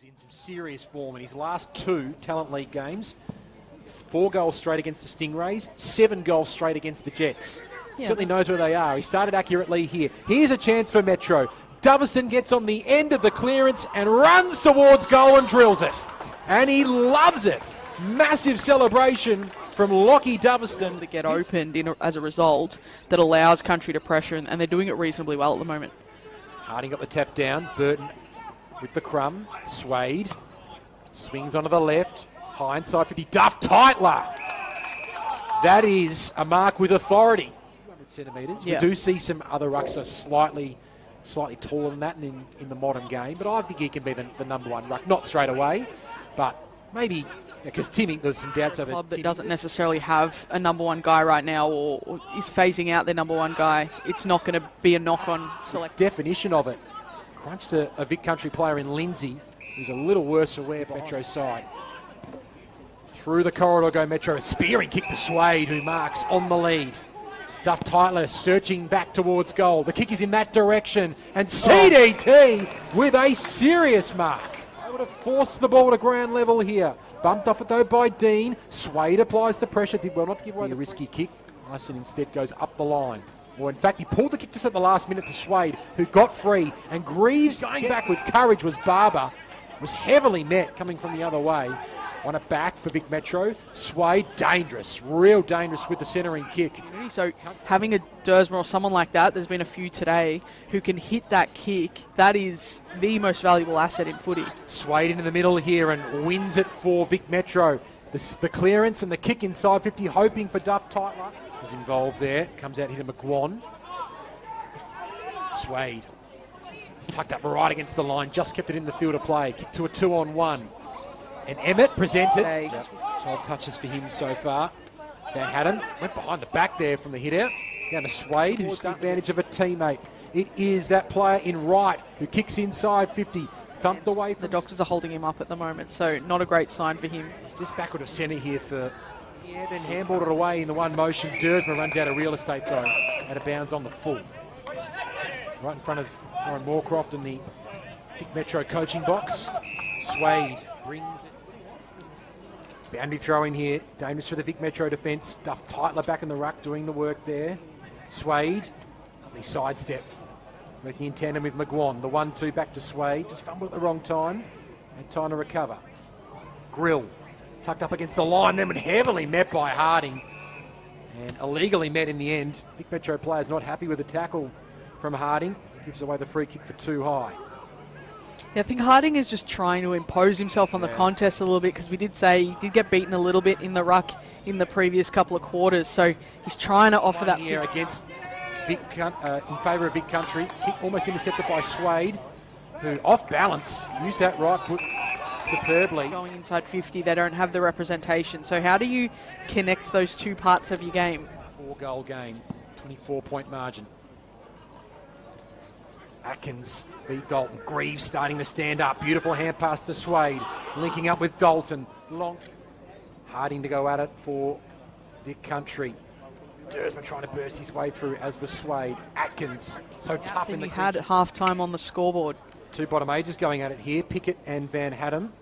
in some serious form in his last 2 Talent League games. 4 goals straight against the Stingrays, 7 goals straight against the Jets. Certainly knows where they are. He started accurately here. Here's a chance for Metro. Doverston gets on the end of the clearance and runs towards goal and drills it. And he loves it. Massive celebration from Lockie Doverston. That get opened as a result that allows Country to pressure, and they're doing it reasonably well at the moment. Harding got the tap down. Burton with the crumb. Sweid swings onto the left. High inside 50. Duff Tytler. That is a mark with authority. 200 centimetres. We do see some other rucks are slightly taller than that in the modern game, but I think he can be the number 1 ruck. Not straight away, but maybe because Timmy, there's some doubts over club that doesn't necessarily have a number 1 guy right now, or is phasing out their number 1 guy. It's not going to be a knock on select. Definition of it. Crunched a Vic Country player in Lindsay, who's a little worse aware Metro side. Through the corridor go Metro. A spearing kick to Sweid, who marks on the lead. Duff Tytler searching back towards goal. The kick is in that direction. And CDT with a serious mark. Able to force the ball to ground level here. Bumped off it though by Dean. Sweid applies the pressure. Did well not to give away the risky kick. Ison instead goes up the line. Or in fact, he pulled the kick just at the last minute to Sweid, who got free. And Greaves going back with courage was Barber. Was heavily met coming from the other way. On it back for Vic Metro. Sweid, dangerous, real dangerous with the centering kick. So having a Dersmer or someone like that, there's been a few today, who can hit that kick, that is the most valuable asset in footy. Sweid into the middle here and wins it for Vic Metro. The clearance and the kick inside 50, hoping for Duff Tytler. Was involved there. Comes out here to McGuan. Sweid. Tucked up right against the line, just kept it in the field of play. Kick to a 2-on-1. And Emmett presented. 12 touches for him so far. Van Hatten went behind the back there from the hit out. Down to Sweid, who's the advantage of a teammate. It is that player in right who kicks inside 50. Thumped away from... The Doctors are holding him up at the moment, so not a great sign for him. He's just backward of centre here for... Yeah, then handballed it away in the one motion. Dersmer runs out of real estate though. Out of bounds on the full. Right in front of Warren Moorcroft in the Vic Metro coaching box. Sweid brings it. Boundary throw in here. Dangerous for the Vic Metro defence. Duff Tytler back in the ruck doing the work there. Sweid. Lovely sidestep. Working in tandem with McGuan. The 1-2 back to Sweid. Just fumbled at the wrong time. Had time to recover. Grill. Tucked up against the line. Then heavily met by Harding. And illegally met in the end. Vic Metro players not happy with the tackle from Harding. He gives away the free kick for too high. Yeah, I think Harding is just trying to impose himself on the contest a little bit, because we did say he did get beaten a little bit in the ruck in the previous couple of quarters, so he's trying to offer that here against Vic, in favour of Vic Country. Kick almost intercepted by Sweid, who off balance used that right foot superbly. Going inside 50, they don't have the representation. So how do you connect those two parts of your game? 4-goal game, 24-point margin. Atkins beat Dalton. Greaves starting to stand up. Beautiful hand pass to Sweid. Linking up with Dalton. Long. Harding to go at it for Vic Country. Dersmer trying to burst his way through, as was Sweid. Atkins, so tough in the... He had half-time on the scoreboard. 2 bottom ages going at it here. Pickett and Van Hatten.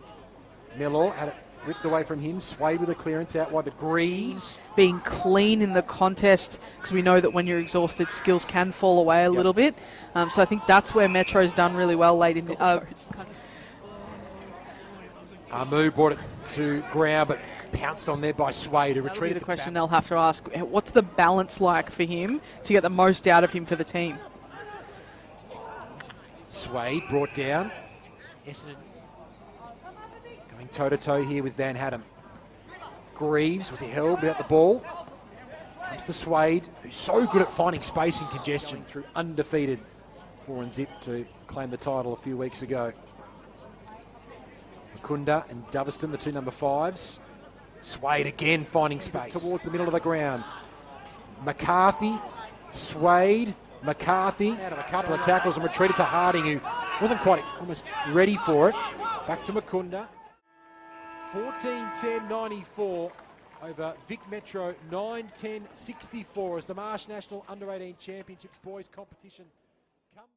Miller had it ripped away from him. Sweid with a clearance out wide to Greaves. Being clean in the contest, because we know that when you're exhausted, skills can fall away a little bit. So I think that's where Metro's done really well late in the... Amu brought it to ground, but pounced on there by Sweid, who retreated. The question they'll have to ask, what's the balance like for him to get the most out of him for the team? Sweid brought down. Essendon going toe-to-toe here with Van Hatten. Greaves, was he held without the ball? Comes to Sweid, who's so good at finding space and congestion through undefeated 4-zip to claim the title a few weeks ago. Kunda and Doverston, the 2 number 5s. Sweid again finding space towards the middle of the ground. McCarthy, Sweid, McCarthy out of a couple of tackles and retreated to Harding, who wasn't quite almost ready for it. Back to Mukunda. 14-10-94 over Vic Metro, 9-10-64 as the Marsh National Under-18 Championships boys competition comes.